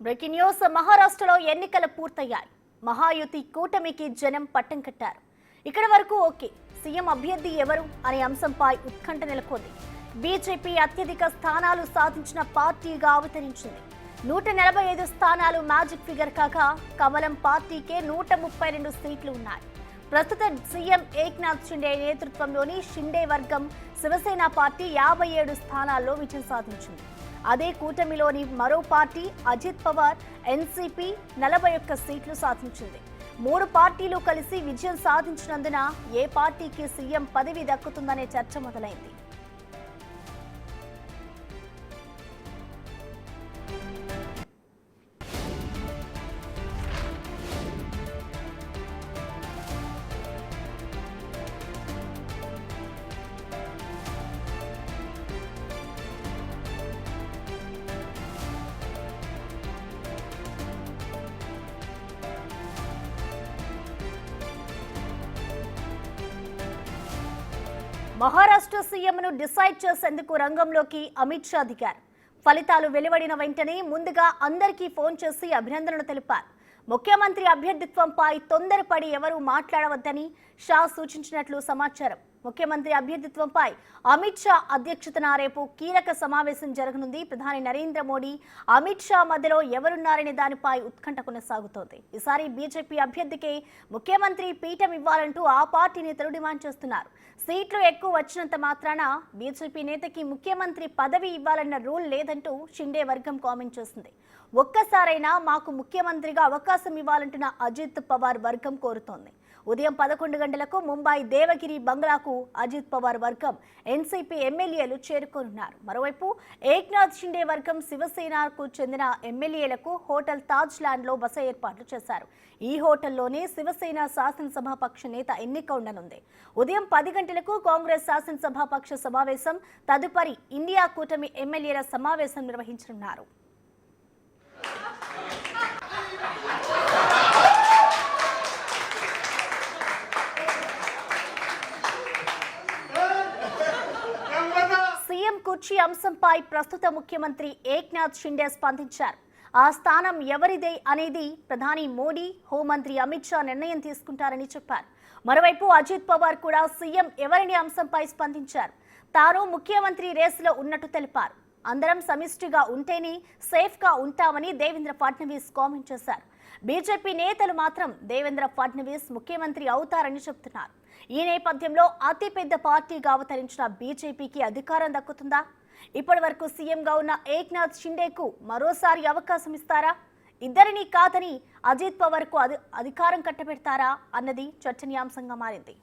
Breaking news. మహారాష్ట్రలో ఎన్నికలు పూర్తయ్యాయి. మహాయుతి కూటమికి జనం పట్టం కట్టారు. ఇక్కడ వరకు ఓకే. సీఎం అభ్యర్థి ఎవరు అనే అంశంపై ఉత్కంఠ నెలకొంది. బీజేపీ అత్యధిక స్థానాలు సాధించిన పార్టీగా అవతరించింది. 145 స్థానాలు మ్యాజిక్ ఫిగర్ కాగా కమలం పార్టీకే 132 సీట్లు ఉన్నాయి. ప్రస్తుత సీఎం ఏక్నాథ్ షిండే నేతృత్వంలోని షిండే వర్గం శివసేన పార్టీ 57 స్థానాల్లో విజయం సాధించింది. అదే కూటమిలోని మరో పార్టీ అజిత్ పవార్ ఎన్సీపీ 41 సీట్లు సాధించింది. 3 పార్టీలు కలిసి విజయం సాధించినందున ఏ పార్టీకి సీఎం పదవి దక్కుతుందనే చర్చ మొదలైంది. మహారాష్ట్ర సీఎంను డిసైడ్ చేసేందుకు రంగంలోకి అమిత్ షా దిగారు. ఫలితాలు వెలువడిన వెంటనే ముందుగా అందరికీ ఫోన్ చేసి అభినందనలు తెలిపారు. ముఖ్యమంత్రి అభ్యర్థిత్వంపై తొందరపడి ఎవరూ మాట్లాడవద్దని షా సూచించినట్లు సమాచారం. ముఖ్యమంత్రి అభ్యర్థిత్వంపై అమిత్ షా అధ్యక్షతన రేపు కీలక సమావేశం జరగనుంది. ప్రధాని నరేంద్ర మోడీ, అమిత్ షా మధ్యలో ఎవరున్నారనే దానిపై ఉత్కంఠ కొనసాగుతోంది. ఈసారి బీజేపీ అభ్యర్థికే ముఖ్యమంత్రి పీఠం ఇవ్వాలంటూ ఆ పార్టీ నేతలు డిమాండ్ చేస్తున్నారు. సీట్లు ఎక్కువ వచ్చినంత మాత్రాన బీజేపీ నేతకి ముఖ్యమంత్రి పదవి ఇవ్వాలన్న రూల్ లేదంటూ షిండే వర్గం కామెంట్ చేసింది. ఒక్కసారైనా మాకు ముఖ్యమంత్రిగా అవకాశం ఇవ్వాలంటున్న అజిత్ పవార్ వర్గం కోరుతోంది. ఉదయం 11 గంటలకు ముంబై దేవగిరి బంగ్లాకు అజిత్ పవార్ వర్గం ఎన్సీపీ ఎమ్మెల్యేలు చేరుకోనున్నారు. మరోవైపు ఏక్నాథ్ షిండే వర్గం శివసేనకు చెందిన ఎమ్మెల్యేలకు హోటల్ తాజ్ ల్యాండ్ లో బస ఏర్పాట్లు చేశారు. ఈ హోటల్లోనే శివసేన శాసనసభాపక్ష నేత ఎన్నిక ఉండనుంది. ఉదయం 10 గంటలకు కాంగ్రెస్ శాసనసభాపక్ష సమావేశం, తదుపరి ఇండియా కూటమి ఎమ్మెల్యేల సమావేశం నిర్వహించనున్నారు. సీఎం కుర్చీ అంశంపై ప్రస్తుత ముఖ్యమంత్రి ఏక్నాథ్ షిండే స్పందించారు. ఆ స్థానం ఎవరిదే అనేది ప్రధాని మోడీ, హోంమంత్రి అమిత్ షా నిర్ణయం తీసుకుంటారని చెప్పారు. మరోవైపు అజిత్ పవార్ కూడా సీఎం ఎవరిని అంశంపై స్పందించారు. తాను ముఖ్యమంత్రి రేసులో ఉన్నట్టు తెలిపారు. అందరం సమిష్టిగా ఉంటేనే సేఫ్గా ఉంటామని దేవేంద్ర ఫడ్నవీస్ కామెంట్ చేశారు. బీజేపీ నేతలు మాత్రం దేవేంద్ర ఫడ్నవీస్ ముఖ్యమంత్రి అవుతారని చెబుతున్నారు. ఈ నేపథ్యంలో అతిపెద్ద పార్టీగా అవతరించిన బీజేపీకి అధికారం దక్కుతుందా? ఇప్పటి వరకు సీఎంగా ఉన్న ఏక్నాథ్ షిండేకు మరోసారి అవకాశం ఇస్తారా? ఇద్దరిని కాదని అజిత్ పవార్కు అధికారం కట్టబెడతారా అన్నది చర్చనీయాంశంగా మారింది.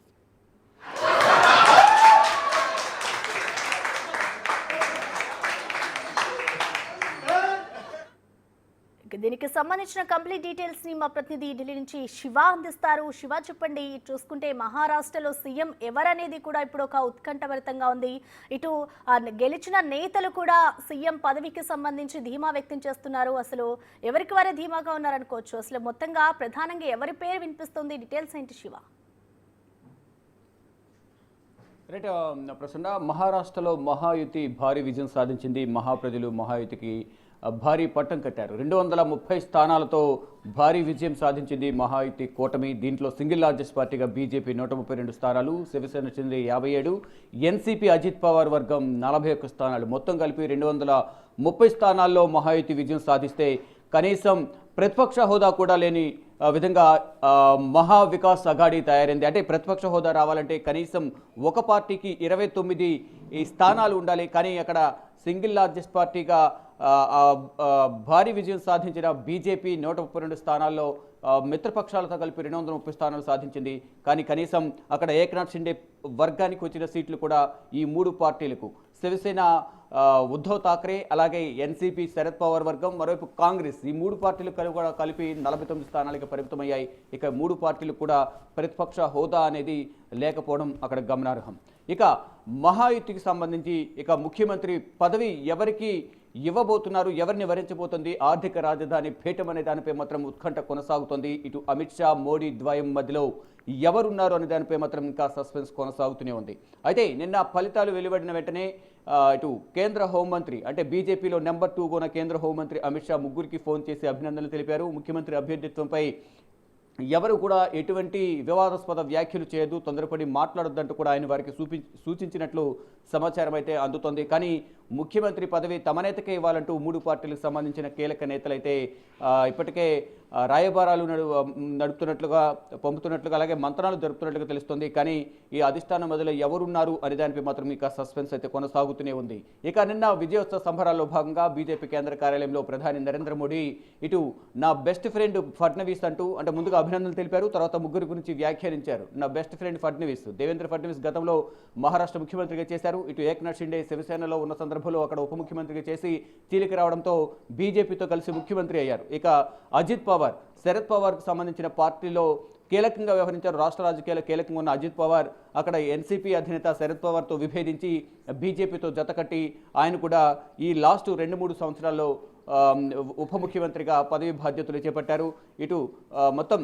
దీనికి సంబంధించిన కంప్లీట్ డీటెయిల్స్ ని మా ప్రతినిధి ఢిల్లీ నుంచి శివ అందిస్తారు. శివ, చెప్పండి. చూసుకుంటే మహారాష్ట్రలో సీఎం ఎవరనేది కూడా ఇప్పుడు ఒక ఉత్కంఠభరితంగా ఉంది. ఇటు గెలిచిన నేతలు కూడా సీఎం పదవికి సంబంధించి ధీమా వ్యక్తం చేస్తున్నారు. అసలు ఎవరికి వారే ధీమాగా ఉన్నారనుకోవచ్చు. అసలు మొత్తంగా ప్రధానంగా ఎవరి పేరు వినిపిస్తుంది? డీటెయిల్స్ ఏంటి శివ? రైట్ ప్రసన్న, మహారాష్ట్రలో మహాయుతి భారీ విజయం సాధించింది. మహాప్రజలు మహాయుతికి భారీ పట్టం కట్టారు. 230 స్థానాలతో భారీ విజయం సాధించింది మహాయుతి కూటమి. దీంట్లో సింగిల్ లార్జెస్ట్ పార్టీగా బీజేపీ 132 స్థానాలు, శివసేన చెంది 57, ఎన్సీపీ అజిత్ పవార్ వర్గం 41 స్థానాలు, మొత్తం కలిపి 230 స్థానాల్లో మహాయుతి విజయం సాధిస్తే కనీసం ప్రతిపక్ష హోదా కూడా లేని విధంగా మహా వికాస్ అఘాడీ తయారైంది. అంటే ప్రతిపక్ష హోదా రావాలంటే కనీసం ఒక పార్టీకి 29 స్థానాలు ఉండాలి. కానీ అక్కడ సింగిల్ లార్జెస్ట్ పార్టీగా భారీ విజయం సాధించిన బీజేపీ 132 స్థానాల్లో మిత్రపక్షాలతో కలిపి 230 స్థానాలు సాధించింది. కానీ కనీసం అక్కడ ఏక్నాథ్ షిండే వర్గానికి వచ్చిన సీట్లు కూడా ఈ 3 పార్టీలకు, శివసేన ఉద్ధవ్ ఠాక్రే, అలాగే ఎన్సీపీ శరద్ పవార్ వర్గం, మరోవైపు కాంగ్రెస్, ఈ 3 పార్టీలు కూడా కలిపి 49 స్థానాలకు పరిమితమయ్యాయి. ఇక 3 పార్టీలు కూడా ప్రతిపక్ష హోదా అనేది లేకపోవడం అక్కడ గమనార్హం. ఇక మహాయుతికి సంబంధించి ఇక ముఖ్యమంత్రి పదవి ఎవరికి ఇవ్వబోతున్నారు, ఎవరిని వరించబోతుంది, ఆర్థిక రాజధాని పీఠం అనే దానిపై మాత్రం ఉత్కంఠ కొనసాగుతోంది. ఇటు అమిత్ షా, మోడీ ద్వయం మధ్యలో ఎవరున్నారు అనే దానిపై మాత్రం ఇంకా సస్పెన్స్ కొనసాగుతూనే ఉంది. అయితే నిన్న ఫలితాలు వెలువడిన వెంటనే ఇటు కేంద్ర హోంమంత్రి అంటే బీజేపీలో నెంబర్ 2 ఉన్న కేంద్ర హోంమంత్రి అమిత్ షా ముగ్గురికి ఫోన్ చేసి అభినందనలు తెలిపారు. ముఖ్యమంత్రి అభ్యర్థిత్వంపై ఎవరు కూడా ఎటువంటి వివాదాస్పద వ్యాఖ్యలు చేయదు, తొందరపడి మాట్లాడొద్దంటూ కూడా ఆయన వారికి సూచించినట్లు సమాచారం అయితే అందుతోంది. కానీ ముఖ్యమంత్రి పదవి తమ నేతకే ఇవ్వాలంటూ 3 పార్టీలకు సంబంధించిన కీలక నేతలైతే ఇప్పటికే రాయబారాలు నడుపుతున్నట్లుగా పంపుతున్నట్లుగా అలాగే మంత్రాలు జరుపుతున్నట్లుగా తెలుస్తుంది. కానీ ఈ అధిష్టానం మొదలు ఎవరున్నారు అనే దానిపై మాత్రం ఇక సస్పెన్స్ అయితే కొనసాగుతూనే ఉంది. ఇక నిన్న విజయోత్సవ సంబరాల్లో భాగంగా బీజేపీ కేంద్ర కార్యాలయంలో ప్రధాని నరేంద్ర మోడీ ఇటు నా బెస్ట్ ఫ్రెండ్ ఫడ్నవీస్ అంటూ అంటే ముందుగా అభినందనలు తెలిపారు. తర్వాత ముగ్గురు గురించి వ్యాఖ్యానించారు. నా బెస్ట్ ఫ్రెండ్ ఫడ్నవీస్ దేవేంద్ర ఫడ్నవీస్ గతంలో మహారాష్ట్ర ముఖ్యమంత్రిగా చేశారు. ఇటు ఏక్నాథ్ షిండే శివసేనలో ఉన్న సందర్భంలో అక్కడ ఉప ముఖ్యమంత్రిగా చేసి చీలిక రావడంతో బీజేపీతో కలిసి ముఖ్యమంత్రి అయ్యారు. ఇక అజిత్ పవార్ శరద్ పవార్కు సంబంధించిన పార్టీలో కీలకంగా వ్యవహరించారు. రాష్ట్ర రాజకీయాల్లో కీలకంగా ఉన్న అజిత్ పవార్ అక్కడ ఎన్సీపీ అధినేత శరద్ పవార్తో విభేదించి బీజేపీతో జతకట్టి ఆయన కూడా ఈ లాస్ట్ 2-3 సంవత్సరాల్లో ఉప ముఖ్యమంత్రిగా పదవి బాధ్యతలు చేపట్టారు. ఇటు మొత్తం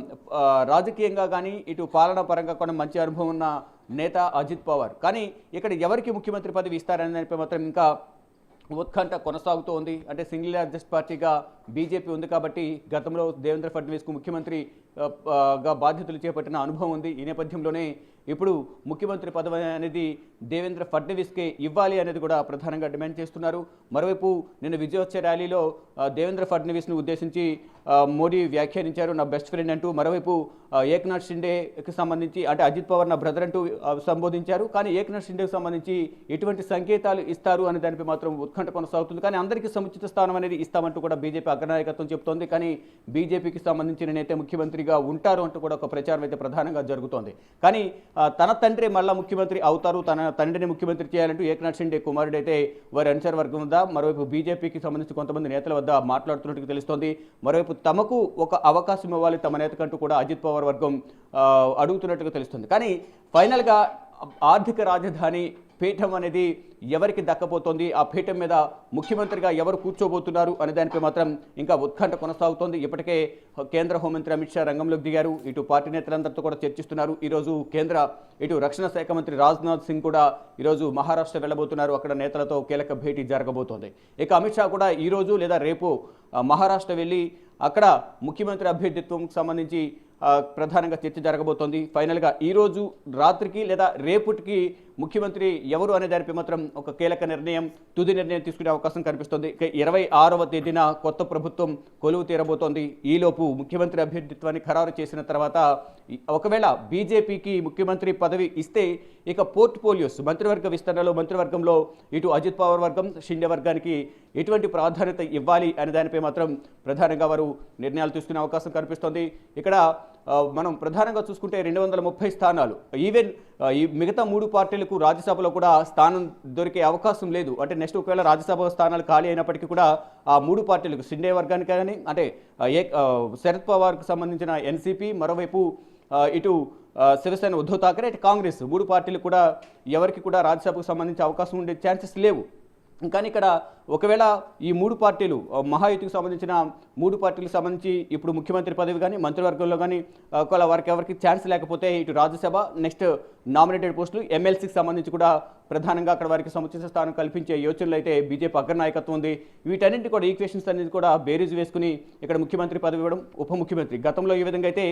రాజకీయంగా కానీ ఇటు పాలనా పరంగా కూడా మంచి అనుభవం ఉన్న నేత అజిత్ పవార్. కానీ ఇక్కడ ఎవరికి ముఖ్యమంత్రి పదవి ఇస్తారనే దానిపై మాత్రం ఇంకా ఉత్కంఠ కొనసాగుతూ ఉంది. అంటే సింగిల్ లార్జెస్ట్ పార్టీగా బీజేపీ ఉంది కాబట్టి గతంలో దేవేంద్ర ఫడ్నవీస్కు ముఖ్యమంత్రిగా బాధ్యతలు చేపట్టిన అనుభవం ఉంది. ఈ నేపథ్యంలోనే ఇప్పుడు ముఖ్యమంత్రి పదవి అనేది దేవేంద్ర ఫడ్నవీస్కే ఇవ్వాలి అనేది కూడా ప్రధానంగా డిమాండ్ చేస్తున్నారు. మరోవైపు నిన్న విజయోత్సవ ర్యాలీలో దేవేంద్ర ఫడ్నవీస్ను ఉద్దేశించి మోడీ వ్యాఖ్యానించారు నా బెస్ట్ ఫ్రెండ్ అంటూ. మరోవైపు ఏక్నాథ్ షిండేకి సంబంధించి అంటే అజిత్ పవార్ నా బ్రదర్ అంటూ సంబోధించారు. కానీ ఏక్నాథ్ షిండేకి సంబంధించి ఎటువంటి సంకేతాలు ఇస్తారు అనే దానిపై మాత్రం ఉత్కంఠ కొనసాగుతుంది. కానీ అందరికీ సముచిత స్థానం అనేది ఇస్తామంటూ కూడా బీజేపీ అగ్రనాయకత్వం చెబుతోంది. కానీ బీజేపీకి సంబంధించిన నేత ముఖ్యమంత్రిగా ఉంటారు అంటూ కూడా ఒక ప్రచారం అయితే ప్రధానంగా జరుగుతోంది. కానీ తన తండ్రి మళ్ళా ముఖ్యమంత్రి అవుతారు, తన తండ్రిని ముఖ్యమంత్రి చేయాలంటూ ఏక్నాథ్ షిండే కుమారుడు అయితే వారి అనుచర వర్గం వద్ద మరోవైపు బీజేపీకి సంబంధించి కొంతమంది నేతల వద్ద మాట్లాడుతున్నట్టు తెలుస్తోంది. మరోవైపు తమకు ఒక అవకాశం ఇవ్వాలి తమ నేతకంటూ కూడా అజిత్ పవార్ వర్గం అడుగుతున్నట్టుగా తెలుస్తుంది. కానీ ఫైనల్గా ఆర్థిక రాజధాని పీఠం అనేది ఎవరికి దక్కబోతోంది, ఆ పీఠం మీద ముఖ్యమంత్రిగా ఎవరు కూర్చోబోతున్నారు అనే దానిపై మాత్రం ఇంకా ఉత్కంఠ కొనసాగుతోంది. ఇప్పటికే కేంద్ర హోంమంత్రి అమిత్ షా రంగంలోకి దిగారు. ఇటు పార్టీ నేతలందరితో కూడా చర్చిస్తున్నారు. ఈరోజు ఇటు రక్షణ శాఖ మంత్రి రాజ్నాథ్ సింగ్ కూడా ఈరోజు మహారాష్ట్ర వెళ్ళబోతున్నారు. అక్కడ నేతలతో కీలక భేటీ జరగబోతోంది. ఇక అమిత్ షా కూడా ఈరోజు లేదా రేపు మహారాష్ట్ర వెళ్ళి అక్కడ ముఖ్యమంత్రి అభ్యర్థిత్వంకి సంబంధించి ప్రధానంగా చర్చ జరగబోతోంది. ఫైనల్గా ఈరోజు రాత్రికి లేదా రేపటికి ముఖ్యమంత్రి ఎవరు అనే దానిపై మాత్రం ఒక కీలక నిర్ణయం తుది నిర్ణయం తీసుకునే అవకాశం కనిపిస్తుంది. 26వ తేదీన కొత్త ప్రభుత్వం కొలువు తీరబోతోంది. ఈలోపు ముఖ్యమంత్రి అభ్యర్థిత్వాన్ని ఖరారు చేసిన తర్వాత ఒకవేళ బీజేపీకి ముఖ్యమంత్రి పదవి ఇస్తే ఇక పోర్ట్ఫోలియోస్ మంత్రివర్గ విస్తరణలో మంత్రివర్గంలో ఇటు అజిత్ పవార్ వర్గం షిండే వర్గానికి ఎటువంటి ప్రాధాన్యత ఇవ్వాలి అనే దానిపై మాత్రం ప్రధానంగా వారు నిర్ణయాలు తీసుకునే అవకాశం కనిపిస్తోంది. ఇక్కడ మనం ప్రధానంగా చూసుకుంటే 230 స్థానాలు ఈవెన్ ఈ మిగతా 3 పార్టీలకు రాజ్యసభలో కూడా స్థానం దొరికే అవకాశం లేదు. అంటే నెక్స్ట్ ఒకవేళ రాజ్యసభ స్థానాలు ఖాళీ అయినప్పటికీ కూడా ఆ 3 పార్టీలకు షిండే వర్గానికి కానీ అంటే శరద్ పవార్కు సంబంధించిన ఎన్సీపీ మరోవైపు ఇటు శివసేన ఉద్ధవ్ ఠాకరే ఇటు కాంగ్రెస్ 3 పార్టీలు కూడా ఎవరికి కూడా రాజ్యసభకు సంబంధించి అవకాశం ఉండే ఛాన్సెస్ లేవు. కానీ ఇక్కడ ఒకవేళ ఈ 3 పార్టీలు మహాయుతికి సంబంధించిన 3 పార్టీలకు సంబంధించి ఇప్పుడు ముఖ్యమంత్రి పదవి కానీ మంత్రివర్గంలో కానీ ఒకవేళ వారికి ఎవరికి ఛాన్స్ లేకపోతే ఇటు రాజ్యసభ నెక్స్ట్ నామినేటెడ్ పోస్టులు ఎమ్మెల్సీకి సంబంధించి కూడా ప్రధానంగా అక్కడ వారికి సముచిత స్థానం కల్పించే యోచనలు అయితే బీజేపీ అగ్రనాయకత్వం ఉంది. వీటన్నింటి కూడా ఈక్వేషన్స్ అనేది కూడా బేరీజ్ వేసుకుని ఇక్కడ ముఖ్యమంత్రి పదవి ఇవ్వడం ఉప ముఖ్యమంత్రి గతంలో ఈ విధంగా అయితే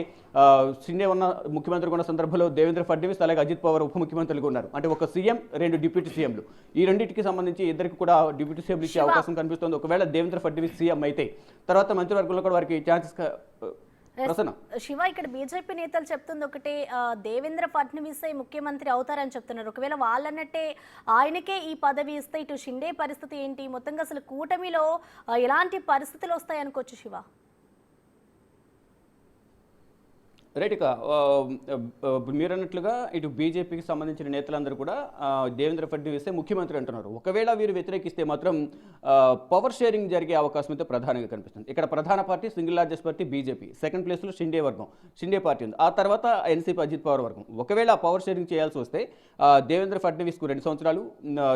షిండే ఉన్న ముఖ్యమంత్రిగా ఉన్న సందర్భంలో దేవేంద్ర ఫడ్నవీస్ అలాగే అజిత్ పవార్ ఉప ముఖ్యమంత్రులుగా ఉన్నారు. అంటే ఒక సీఎం 2 డిప్యూటీ సీఎంలు ఈ రెండింటికి సంబంధించి ఇద్దరికి కూడా డిప్యూటీ సీఎంలు ఇచ్చే అవకాశం కనిపిస్తుంది. ఒకవేళ దేవేంద్ర ఫడ్నవీస్ సీఎం అయితే తర్వాత మంత్రివర్గంలో కూడా వారికి ఛాన్సెస్ శివ ఇక్కడ బీజేపీ నేతలు చెప్తుంది ఒకటే దేవేంద్ర ఫడ్నవీస్ ముఖ్యమంత్రి అవుతారని చెప్తున్నారు. ఒకవేళ వాళ్ళన్నట్టే ఆయనకే ఈ పదవి ఇస్తే ఇటు షిండే పరిస్థితి ఏంటి, మొత్తంగా అసలు కూటమిలో ఎలాంటి పరిస్థితులు వస్తాయి అనుకోవచ్చు శివ? రైట్. ఇక మీరు అన్నట్లుగా ఇటు బీజేపీకి సంబంధించిన నేతలందరూ కూడా దేవేంద్ర ఫడ్నవీస్ ముఖ్యమంత్రి అంటున్నారు. ఒకవేళ వీరు వ్యతిరేకిస్తే మాత్రం పవర్ షేరింగ్ జరిగే అవకాశం అయితే ప్రధానంగా కనిపిస్తుంది. ఇక్కడ ప్రధాన party single largest party BJP, second ప్లేస్లో షిండే వర్గం షిండే పార్టీ ఉంది. ఆ తర్వాత ఎన్సీపీ అజిత్ పవార్ వర్గం. ఒకవేళ పవర్ షేరింగ్ చేయాల్సి వస్తే దేవేంద్ర ఫడ్నవీస్కు 2 సంవత్సరాలు,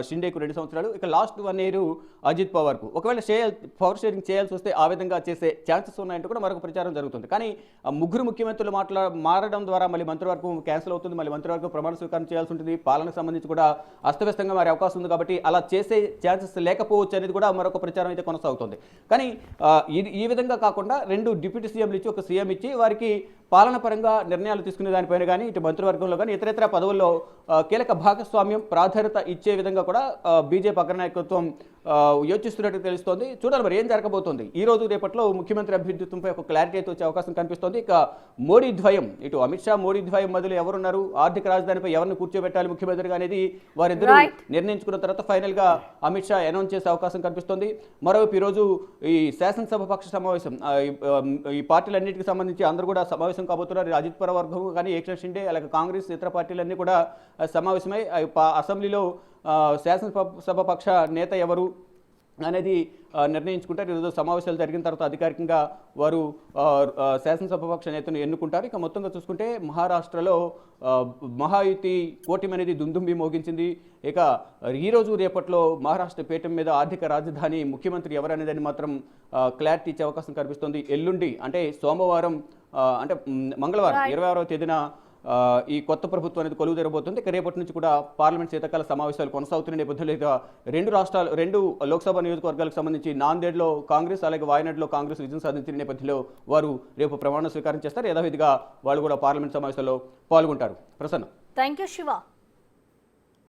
షిండేకు 2 సంవత్సరాలు, ఇక లాస్ట్ 1 year అజిత్ పవార్కు. ఒకవేళ పవర్ షేరింగ్ చేయాల్సి వస్తే ఆ విధంగా చేసే ఛాన్సెస్ ఉన్నాయంటూ కూడా మరొక ప్రచారం జరుగుతుంది. కానీ ముగ్గురు ముఖ్యమంత్రులు మారడం ద్వారా మళ్ళీ మంత్రివర్గం క్యాన్సిల్ అవుతుంది, మళ్ళీ మంత్రివర్గం ప్రమాణ స్వీకారం చేయాల్సి ఉంటుంది, పాలనకు సంబంధించి కూడా అస్తవ్యస్తంగా మారే అవకాశం ఉంది. కాబట్టి అలా చేసే ఛాన్సెస్ లేకపోవచ్చు అనేది కూడా మరొక ప్రచారం అయితే కొనసాగుతుంది. కానీ ఈ విధంగా కాకుండా 2 డిప్యూటీ సీఎంలు ఇచ్చి ఒక సీఎం ఇచ్చి వారికి పాలన పరంగా నిర్ణయాలు తీసుకునే దానిపైన కానీ ఇటు మంత్రివర్గంలో కానీ ఇతరేతర పదవుల్లో కీలక భాగస్వామ్యం ప్రాధాన్యత ఇచ్చే విధంగా కూడా బీజేపీ అగ్రనాయకత్వం యోచిస్తున్నట్టు తెలుస్తోంది. చూడాలి మరి ఏం జరగబోతోంది. ఈ రోజు రేపట్లో ముఖ్యమంత్రి అభ్యర్థిత్వంపై ఒక క్లారిటీ అయితే వచ్చే అవకాశం కనిపిస్తోంది. ఇక మోడీ ద్వయం, ఇటు అమిత్ షా మోడీ ద్వయం మధ్యలో ఎవరున్నారు, ఆర్థిక రాజధానిపై ఎవరిని కూర్చోబెట్టాలి ముఖ్యమంత్రిగా అనేది వారిద్దరూ నిర్ణయించుకున్న తర్వాత ఫైనల్ గా అమిత్ షా అనౌన్స్ చేసే అవకాశం కనిపిస్తోంది. మరోవైపు ఈరోజు ఈ శాసనసభ పక్ష సమావేశం, ఈ పార్టీలన్నింటికి సంబంధించి అందరూ కూడా సమావేశం కాబోతున్నారు. అజిత్ పవార్ వర్గం కానీ ఏక్నాథ్ షిండే అలాగే కాంగ్రెస్ ఇతర పార్టీలన్నీ కూడా సమావేశమై అసెంబ్లీలో శాసనసభ పక్ష నేత ఎవరు అనేది నిర్ణయించుకుంటారు. ఈరోజు సమావేశాలు జరిగిన తర్వాత అధికారికంగా వారు శాసనసభాపక్ష నేతను ఎన్నుకుంటారు. ఇక మొత్తంగా చూసుకుంటే మహారాష్ట్రలో మహాయుతి కూటమి అనేది దుందుంబి మోగించింది. ఇక ఈరోజు రేపట్లో మహారాష్ట్ర పీఠం మీద ఆర్థిక రాజధాని ముఖ్యమంత్రి ఎవరనేదని మాత్రం క్లారిటీ ఇచ్చే అవకాశం కనిపిస్తుంది. ఎల్లుండి అంటే సోమవారం అంటే మంగళవారం 26వ తేదీన ఈ కొత్త ప్రభుత్వం అనేది కొలువు తెరబోతుంది. ఇక రేపటి నుంచి కూడా పార్లమెంట్ శీతాకాల సమావేశాలు కొనసాగుతున్న నేపథ్యంలో ఇక 2 లోక్సభ నియోజకవర్గాలకు సంబంధించి నాందేడ్లో కాంగ్రెస్ అలాగే వాయనాడ్లో కాంగ్రెస్ విజయం సాధించిన నేపథ్యంలో వారు రేపు ప్రమాణ స్వీకారం చేస్తారు. యథావిధిగా వాళ్ళు కూడా పార్లమెంట్ సమావేశాల్లో పాల్గొంటారు. ప్రసన్న. Thank you Shiva.